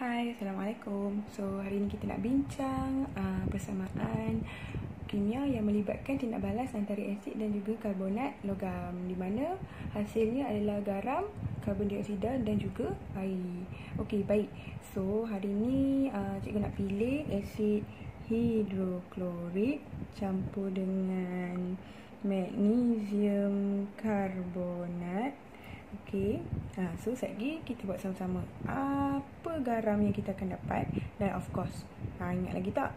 Hai, Assalamualaikum. So, hari ini kita nak bincang persamaan kimia yang melibatkan tindak balas antara asid dan juga karbonat logam, di mana hasilnya adalah garam, karbon dioksida dan juga air. Okey, baik. So, hari ini cikgu nak pilih asid hidroklorik campur dengan magnesium karbonat. Okey, so sekejap lagi kita buat sama-sama. Apa garam yang kita akan dapat? Dan of course, ingat lagi tak?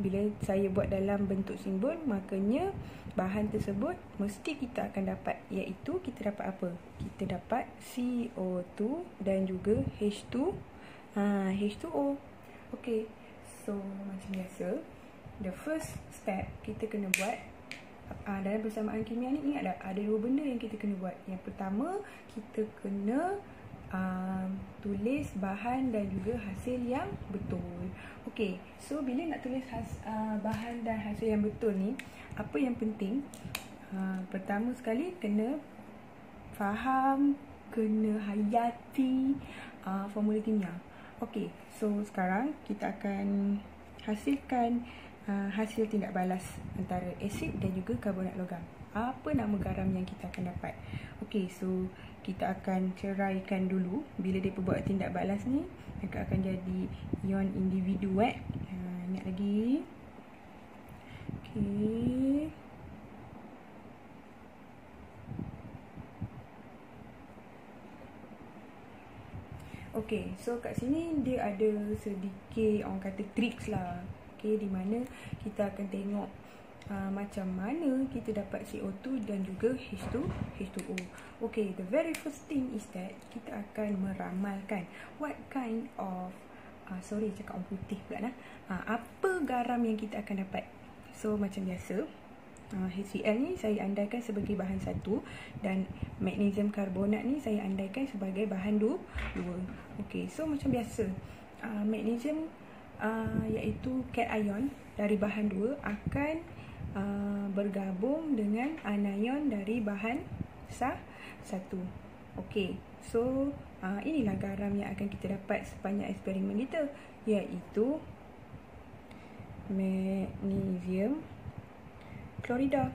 Bila saya buat dalam bentuk simbol, makanya bahan tersebut mesti kita akan dapat, iaitu kita dapat apa? Kita dapat CO2 dan juga H2O. Okey, so macam biasa, the first step kita kena buat dalam persamaan kimia ni, ingat tak? Ada dua benda yang kita kena buat. Yang pertama, kita kena tulis bahan dan juga hasil yang betul. Okey, so bila nak tulis bahan dan hasil yang betul ni, apa yang penting? Pertama sekali, kena faham, kena hayati formula kimia. Okey, so sekarang kita akan hasilkan hasil tindak balas antara asid dan juga karbonat logam. Apa nama garam yang kita akan dapat? Okey, so kita akan ceraikan dulu. Bila dia buat tindak balas ni, maka akan jadi ion individu. Ingat lagi. Okey. Okey, so kat sini dia ada sedikit orang kata tricks lah. Okay, di mana kita akan tengok macam mana kita dapat CO2 dan juga H2O. Okay, the very first thing is that kita akan meramalkan what kind of cakap orang putih pula apa garam yang kita akan dapat. So macam biasa, HCl ni saya andaikan sebagai bahan 1 dan magnesium karbonat ni saya andaikan sebagai bahan 2. Okay, so macam biasa, magnesium iaitu cation dari bahan 2 akan bergabung dengan anion dari bahan 1. Okey, so inilah garam yang akan kita dapat sepanjang eksperimen kita, iaitu magnesium klorida.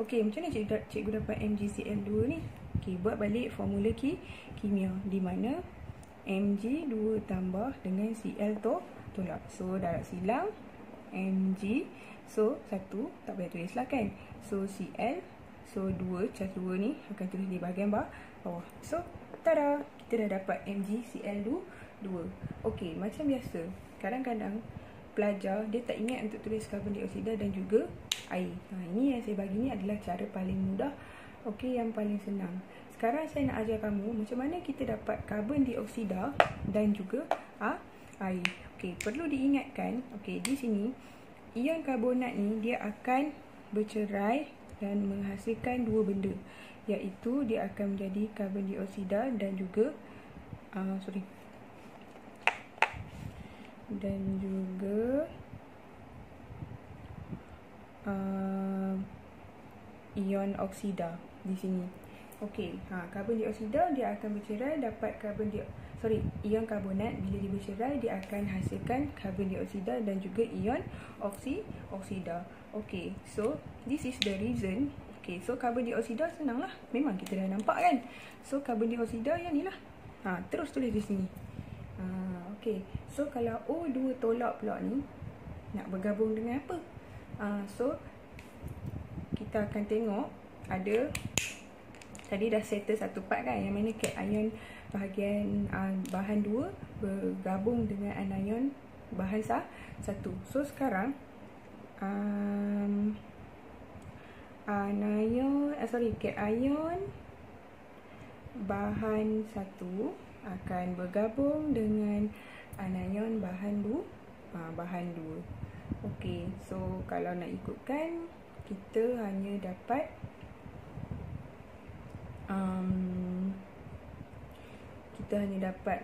Okey, macam mana cikgu dapat MgCl2 ni? Okey, buat balik formula kimia, di mana Mg2 tambah dengan Cl tolak. So darab silang Mg, so 1 tak payah tulis lah kan. So Cl, so 2 cas 2 ni akan tulis di bahagian bawah. So tada, kita dah dapat MgCl2. Okey, macam biasa, kadang-kadang pelajar dia tak ingat untuk tulis karbon dioksida dan juga air. Ini yang saya bagi ni adalah cara paling mudah. Okey, yang paling senang. Sekarang saya nak ajar kamu macam mana kita dapat karbon dioksida dan juga air. Okey, perlu diingatkan, okey, di sini ion karbonat ni dia akan bercerai dan menghasilkan dua benda, iaitu dia akan menjadi karbon dioksida dan juga ion oksida di sini. Okey, karbon dioksida dia akan bercerai dapat ion karbonat. Bila dia bercerai, dia akan hasilkan karbon dioksida dan juga ion oksida. Okey, so this is the reason. Okey, so karbon dioksida senanglah, memang kita dah nampak kan. So karbon dioksida yang ni lah. Terus tulis di sini. Okey, so kalau O2 tolak pula ni nak bergabung dengan apa? So kita akan tengok ada, tadi dah settle satu part kan, yang mana cation bahagian bahan 2 bergabung dengan anion bahan 1. So sekarang cation bahan 1 akan bergabung dengan anion bahan 2. Okey, so kalau nak ikutkan, kita hanya dapat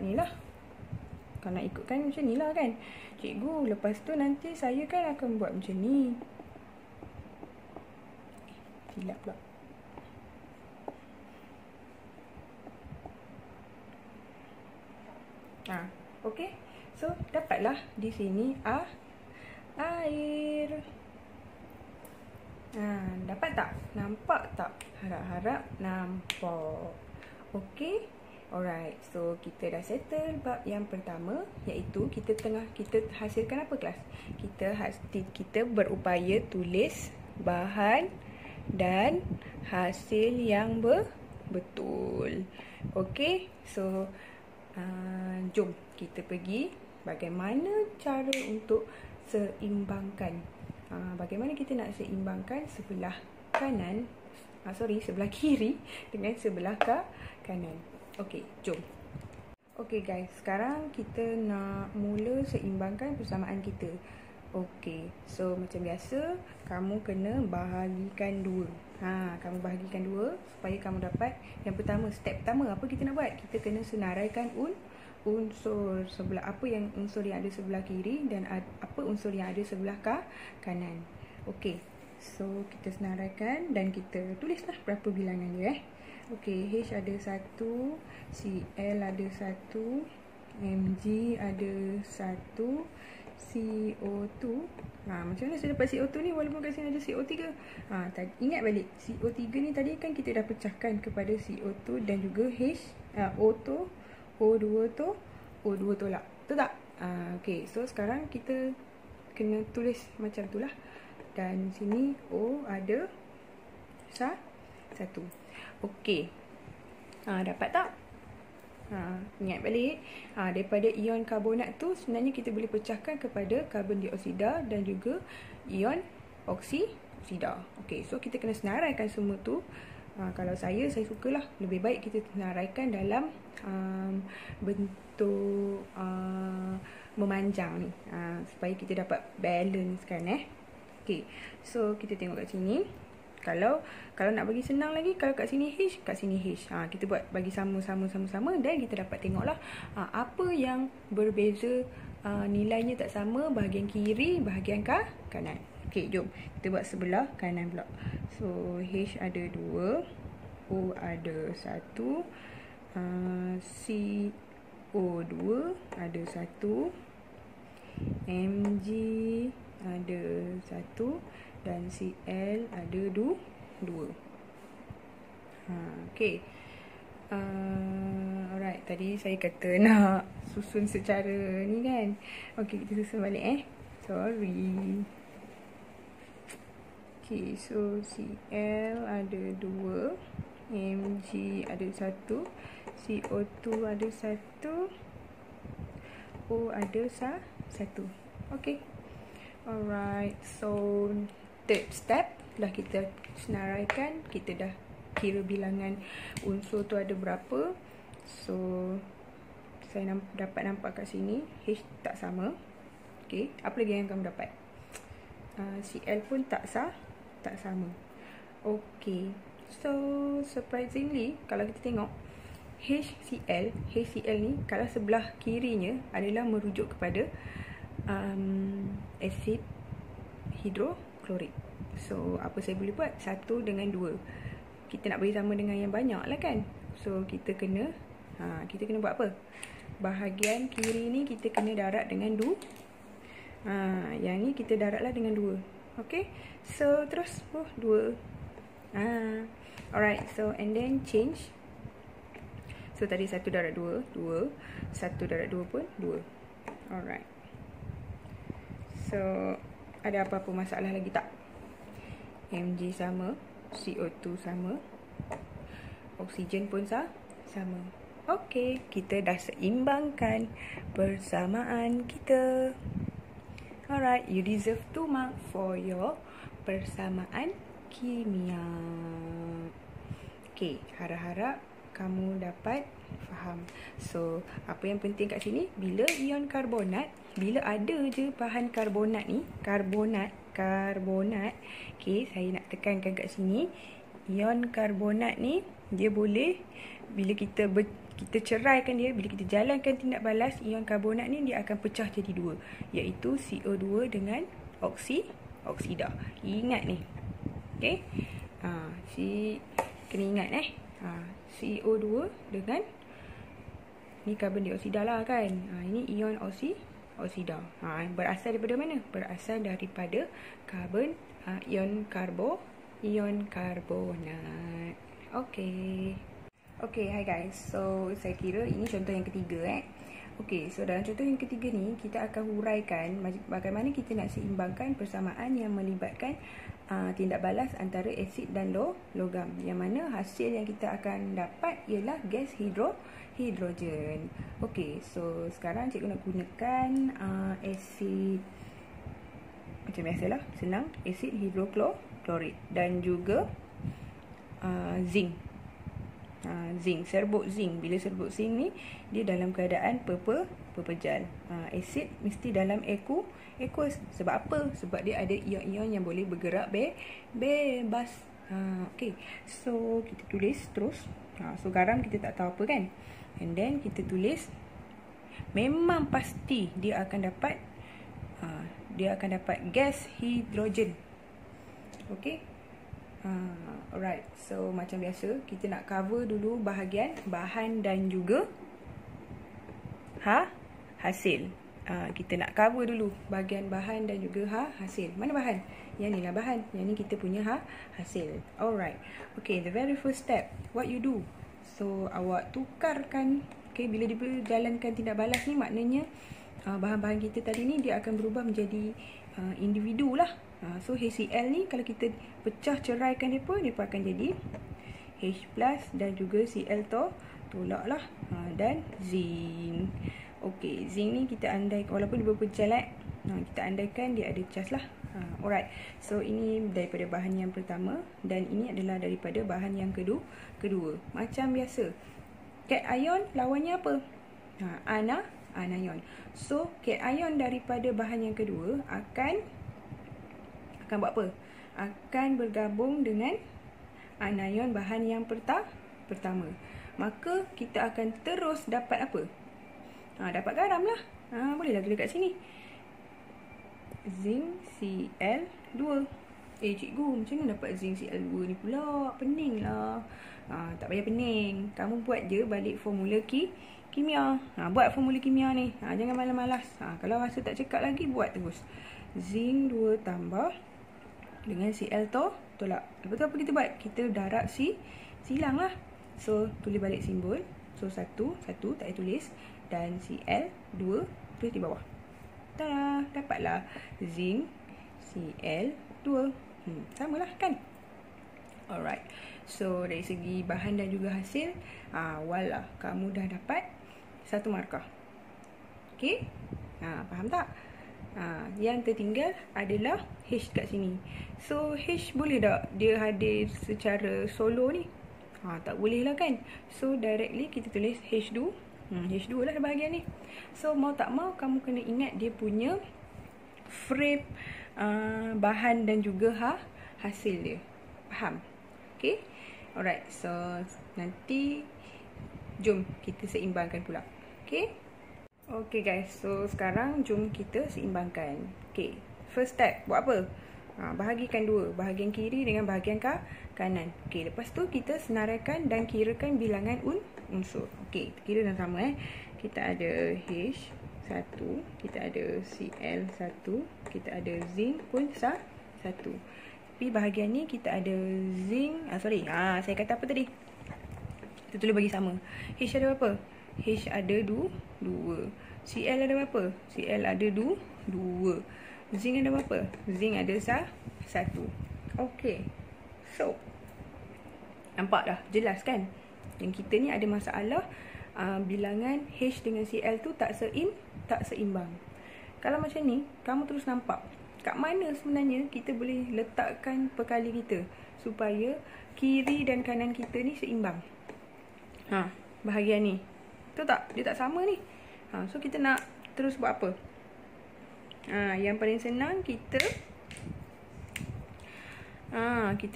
ni lah. Kalau nak ikutkan macam ni lah kan. Cikgu, lepas tu nanti saya kan akan buat macam ni. Silap pula. Okey. So, dapatlah di sini air. Dapat tak? Nampak tak? Harap-harap nampak. Okay. Alright, so kita dah settle bab yang pertama, iaitu kita hasilkan apa kelas? Kita berupaya tulis bahan dan hasil yang betul. Okay, so jom kita pergi bagaimana cara untuk seimbangkan. Bagaimana kita nak seimbangkan sebelah sebelah kiri dengan sebelah kanan. Okey, jom. Okey guys, sekarang kita nak mula seimbangkan persamaan kita. Okey, so macam biasa, kamu kena bahagikan dua. Kamu bahagikan dua supaya kamu dapat yang pertama. Step pertama, apa kita nak buat? Kita kena senaraikan unsur sebelah unsur yang ada sebelah kiri dan apa unsur yang ada sebelah kanan. Okey, so kita senaraikan dan kita tulislah berapa bilangan dia. Okey, H ada 1, Cl ada 1, Mg ada 1, CO2. Macam mana saya dapat CO2 ni walaupun kat sini ada CO3? Ingat balik, CO3 ni tadi kan kita dah pecahkan kepada CO2 dan juga O2 tolak. Betul tak? Okey, so sekarang kita kena tulis macam tu lah. Dan sini O ada 1. Okey. Dapat tak? Ingat balik. Daripada ion karbonat tu sebenarnya kita boleh pecahkan kepada karbon dioksida dan juga ion oksida. Okey, so kita kena senaraikan semua tu. Kalau saya sukalah lebih baik kita senaraikan dalam bentuk memanjang ni, supaya kita dapat balance kan. Okey, so kita tengok kat sini. Kalau nak bagi senang lagi, kalau kat sini H, kat sini H. Kita buat bagi sama dan kita dapat tengoklah apa yang berbeza, nilainya tak sama bahagian kiri, bahagian kanan. Okey, jom kita buat sebelah kanan pula. So H ada 2, O ada 1, CO2 ada 1, Mg ada 1 dan Cl ada 2. Okey. Alright, tadi saya kata nak susun secara ni kan. Okey, kita susun balik Sorry. Okey, so Cl ada 2, Mg ada 1, CO2 ada 1, O ada 1. Okey. Alright, so third step dah kita senaraikan, kita dah kira bilangan unsur tu ada berapa. So saya dapat nampak kat sini H tak sama. Okey, apa lagi yang kamu dapat? Cl pun tak sama. Okey, so surprisingly kalau kita tengok HCl ni kalau sebelah kirinya adalah merujuk kepada asid hidroklorik. So apa saya boleh buat? 1 dengan 2. Kita nak bagi sama dengan yang banyak lah kan. So kita kena buat apa? Bahagian kiri ni kita kena darat dengan 2. Yang ni kita daratlah dengan 2. Okay, so terus 2. Alright, so and then change. So tadi 1 darat 2, 1 darat 2 pun 2. Alright. So ada apa-apa masalah lagi tak? Mg sama, CO2 sama, oksigen pun sama. Okey, kita dah seimbangkan persamaan kita. Alright, you deserve 2 mark for your persamaan kimia. Okey, harap-harap kamu dapat faham. So, apa yang penting kat sini, bila ion karbonat, bila ada je bahan karbonat ni, karbonat. Okey, saya nak tekankan kat sini, ion karbonat ni dia boleh bila kita ceraikan dia, bila kita jalankan tindak balas, ion karbonat ni dia akan pecah jadi 2, iaitu CO2 dengan oksida. Ingat ni. Okey. Kena ingat CO2 dengan Ni karbon dioksida lah kan. Ini ion oksida. Berasal daripada mana? Berasal daripada karbon, ion karbonat. Okay. Okay, hi guys. So, saya kira ini contoh yang ketiga Okay, so dalam contoh yang ketiga ni, kita akan huraikan bagaimana kita nak seimbangkan persamaan yang melibatkan tindak balas antara asid dan logam. Yang mana hasil yang kita akan dapat ialah gas hidrogen. Okay, so sekarang cikgu nak gunakan asid, macam biasalah, senang, asid hidroklorid dan juga zinc. Zinc, serbuk zinc. Bila serbuk zinc ni, dia dalam keadaan pepejal. Asid mesti dalam aqueous. Sebab apa? Sebab dia ada ion-ion yang boleh bergerak bebas. Okay, so kita tulis terus. So garam kita tak tahu apa kan. And then kita tulis, memang pasti dia akan dapat gas hidrogen. Okay. Alright, so macam biasa kita nak cover dulu bahagian bahan dan juga hasil. Kita nak cover dulu bahagian bahan dan juga hasil. Mana bahan? Yang ni lah bahan. Yang ni kita punya hasil. Alright. Okay, the very first step, what you do? So awak tukarkan. Okay, bila dia jalankan tindak balas ni, maknanya bahan-bahan kita tadi ni dia akan berubah menjadi individu lah. So HCl ni kalau kita pecah ceraikan dia akan jadi H+ dan juga Cl tolak lah, dan zinc. Okay, zinc ni kita andaikan walaupun dia berpecah kita andaikan dia ada charge lah. Alright, so ini daripada bahan yang pertama dan ini adalah daripada bahan yang kedua. Macam biasa, cation lawannya apa? Anion. So cation daripada bahan yang kedua akan buat apa? Akan bergabung dengan anion bahan yang pertama. Maka kita akan terus dapat apa? Dapat garam lah. Bolehlah kita kat sini. Zinc Cl2. Cikgu, macam mana dapat zinc Cl2 ni pula? Pening lah. Tak payah pening. Kamu buat je balik formula kimia. Buat formula kimia ni. Jangan malas-malas. Kalau rasa tak cekap lagi, buat terus. Zinc 2 tambah dengan Cl tolak. Lepas tu apa kita buat? Kita darab silang lah. So tulis balik simbol. So 1 tak payah tulis. Dan Cl2 tulis di bawah. Tada, dapatlah zinc Cl2. Samalah kan? Alright. So dari segi bahan dan juga hasil, walah kamu dah dapat 1 markah. Okay? Faham tak? Yang tertinggal adalah H kat sini. So H boleh tak dia hadir secara solo ni? Tak boleh lah kan. So directly kita tulis H2. H2 lah bahagian ni. So mau tak mau kamu kena ingat dia punya frame bahan dan juga hasil dia. Faham? Okay. Alright. So nanti jom kita seimbangkan pula. Okay. Okay guys, so sekarang jom kita seimbangkan. Okay, first step, buat apa? Bahagikan dua, bahagian kiri dengan bahagian kanan. Okay, lepas tu kita senaraikan dan kirakan bilangan unsur. Okay, kira sama Kita ada H1, kita ada Cl1, kita ada zinc pun 1. Tapi bahagian ni kita ada zinc, saya kata apa tadi? Kita tulis bagi sama. H ada berapa? H ada 2. Cl ada berapa? Cl ada 2. Zinc ada berapa? Zinc ada 1. Okay. So, nampak dah? Jelas kan? Yang kita ni ada masalah bilangan H dengan Cl tu tak seimbang. Kalau macam ni, kamu terus nampak kat mana sebenarnya kita boleh letakkan perkali kita supaya kiri dan kanan kita ni seimbang. Bahagian ni. Betul tak? Dia tak sama ni. So kita nak terus buat apa? Yang paling senang kita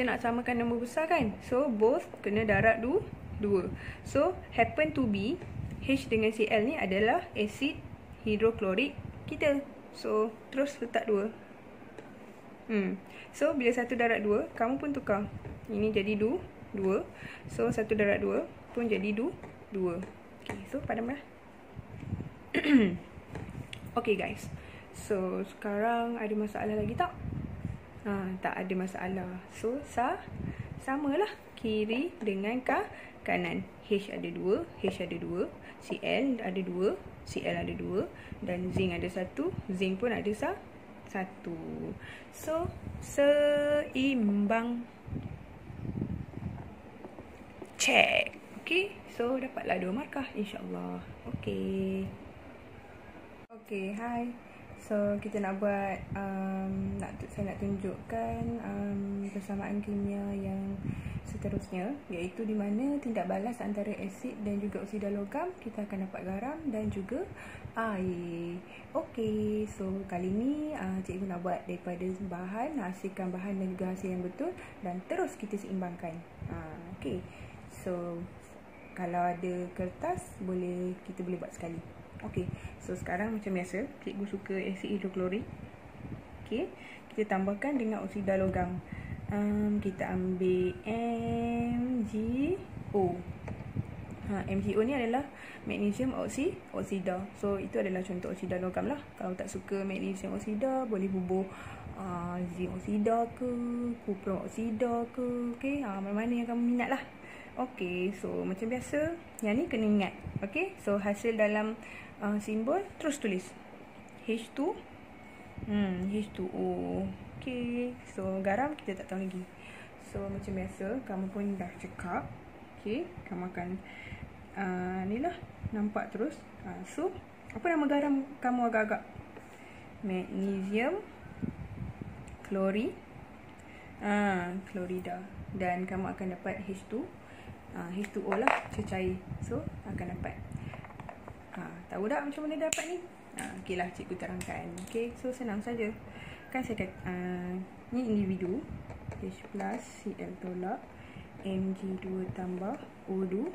nak samakan nombor besar kan? So both kena darab 2. So happen to be H dengan Cl ni adalah asid hidroklorid kita. So terus letak 2. So bila 1 darab 2, kamu pun tukar. Ini jadi 2. So 1 darab 2 pun jadi 2. Okay, so padamlah. Okay guys, so sekarang ada masalah lagi tak? Tak ada masalah. So samalah kiri dengan kanan. H ada 2, H ada 2, Cl ada 2, Cl ada 2, dan zinc ada 1, zinc pun ada 1. So seimbang. Check. Okay, so dapatlah 2 markah insyaAllah. Okay. Okay, hi. So kita nak buat saya nak tunjukkan persamaan kimia yang seterusnya, iaitu di mana tindak balas antara asid dan juga oksida logam, kita akan dapat garam dan juga air. Okey, so kali ni cikgu nak buat daripada bahan, hasilkan bahan dan juga hasil yang betul, dan terus kita seimbangkan. Okey, so kalau ada kertas kita boleh buat sekali. Okey, so sekarang macam biasa, cikgu suka asid hidroklorik. Okey, kita tambahkan dengan oksida logam. Kita ambil MgO. MgO ni adalah magnesium oksida. So itu adalah contoh oksida logam lah. Kalau tak suka magnesium oksida, boleh bubuh zinc oksida ke, kupron oksida ke. Okey, mana-mana yang kamu minat lah. Okey, so macam biasa, yang ni kena ingat. Okey, so hasil dalam simbol terus tulis H2 H2O. Okey, so garam kita tak tahu lagi. So macam biasa, kamu pun dah cekap. Okey, kamu akan ni lah, nampak terus. So apa nama garam kamu agak-agak? Magnesium klorida, dan kamu akan dapat H2O lah, cecair. So akan dapat tahu tak macam mana dapat ni? Okey lah, cikgu terangkan. Okey, so senang saja. Kan saya kata ni individu, H plus Cl tolak, Mg2 tambah O2.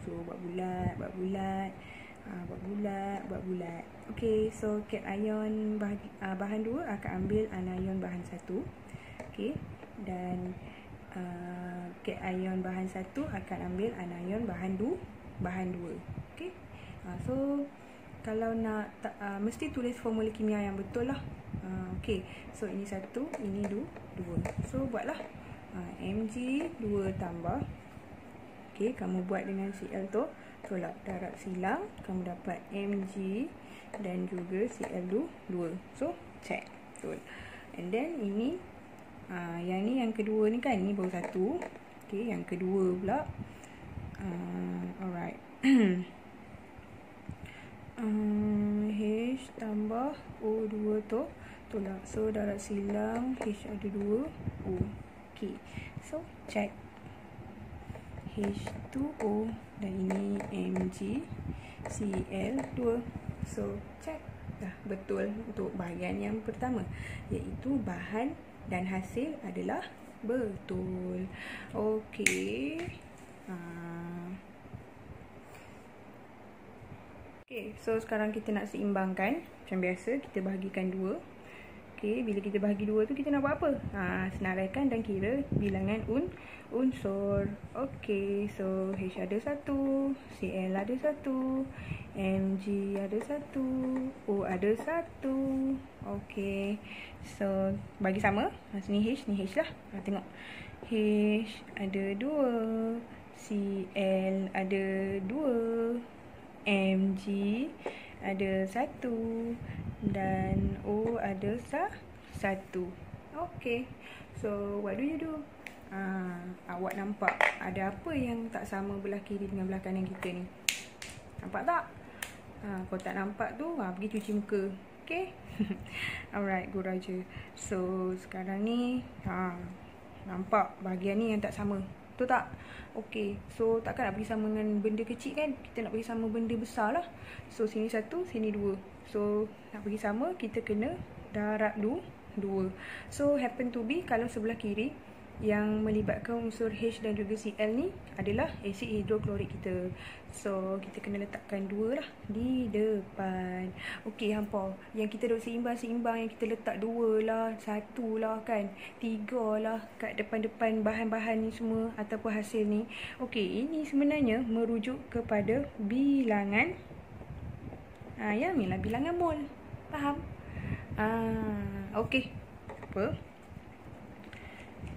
So buat bulat. Okey, so ket ion bahan 2 akan ambil anion bahan 1. Okey, dan ket ion bahan 1 akan ambil anion bahan 2. Okey. So kalau nak mesti tulis formula kimia yang betul lah. Okey, so ini 1, ini 2. So buatlah Mg2 tambah, okey, kamu buat dengan Cl tu, tolak darab silang, kamu dapat Mg dan juga Cl2. So check betul. And then ini yang ni, yang kedua ni kan, ni baru 1. Okey, yang kedua pula. Alright. H tambah O2 tu tolak, so darab silang H ada 2 O. Okey, so check H2O, dan ini MgCl2. So check dah betul untuk bahagian yang pertama, iaitu bahan dan hasil adalah betul. Okey. Okay, so sekarang kita nak seimbangkan. Macam biasa, kita bahagikan 2. Okay, bila kita bahagi 2 tu, kita nak buat apa? Senaraikan dan kira bilangan unsur. Okay, so H ada 1, Cl ada 1, Mg ada 1, O ada 1. Okay, so bagi sama. Sini H, ni H lah. Tengok, H ada 2, Cl ada 2, Mg ada 1, dan O ada 1. Okay, so what do you do? Awak nampak ada apa yang tak sama belah kiri dengan belah kanan kita ni? Nampak tak? Kalau tak nampak tu, pergi cuci muka. Okay. Alright, go Raja. So sekarang ni nampak bahagian ni yang tak sama, betul tak? Okey, so takkan nak pergi sama dengan benda kecil kan? Kita nak pergi sama benda besar lah. So sini 1, sini 2. So nak pergi sama, kita kena darab 2. So happen to be, kalau sebelah kiri yang melibatkan unsur H dan juga Cl ni adalah asid hidroklorik kita. So kita kena letakkan 2 lah di depan. Okey, hampa yang kita duk seimbang, yang kita letak 2 lah, 1 lah kan, 3 lah kat depan-depan bahan-bahan ni semua ataupun hasil ni. Okey, ini sebenarnya merujuk kepada bilangan Ya, inilah bilangan mol. Faham? Okay. Apa?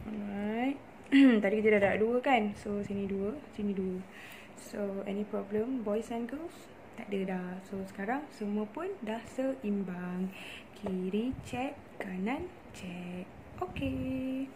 Alright. Tadi kita dah ada 2 kan? So, sini 2, sini 2. So, any problem boys and girls? Tak ada dah. So, sekarang semua pun dah seimbang. Kiri cek, kanan cek. Okay.